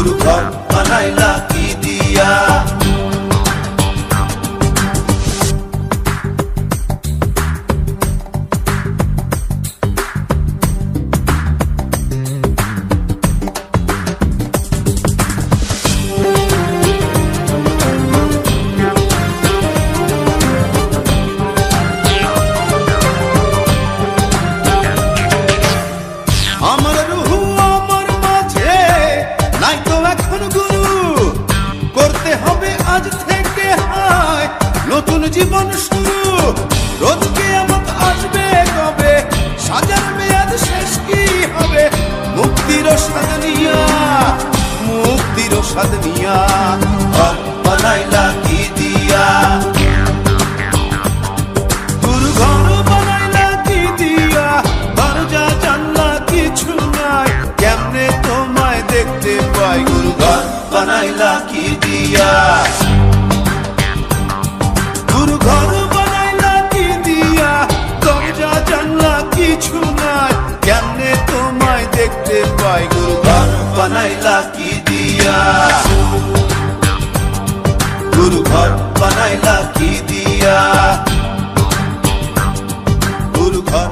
गुरु घर बनाइला की दिया। আমার রুহু আমার মাঝে নাই তো এখন গুরু, করতে হবে আজ থেকে হায় নতুন জীবন শুরু। রোজ কিয়ামত আসবে কবে, সাজার মেয়াদ শেষ কি হবে? মুক্তির স্বাদ নিয়া, মুক্তির স্বাদ নিয়া ঘর বানাইলা কি দিয়া। গুরু ঘর বানাইলা কি দিয়া, দরজা জানলা কিছু নাই, কেমনে তোমায় দেখতে পাই? গুরু ঘর বানাইলা কি দিয়া। গুরু ঘর বানাইলা কি দিয়া, দরজা জানলা কিছু নাই, কেমনে তোমায় দেখতে পাই? গুরু ঘর বানাইলা কি দিয়া। গুরু ঘর বানাইলা কি দিয়া। গুরু ঘর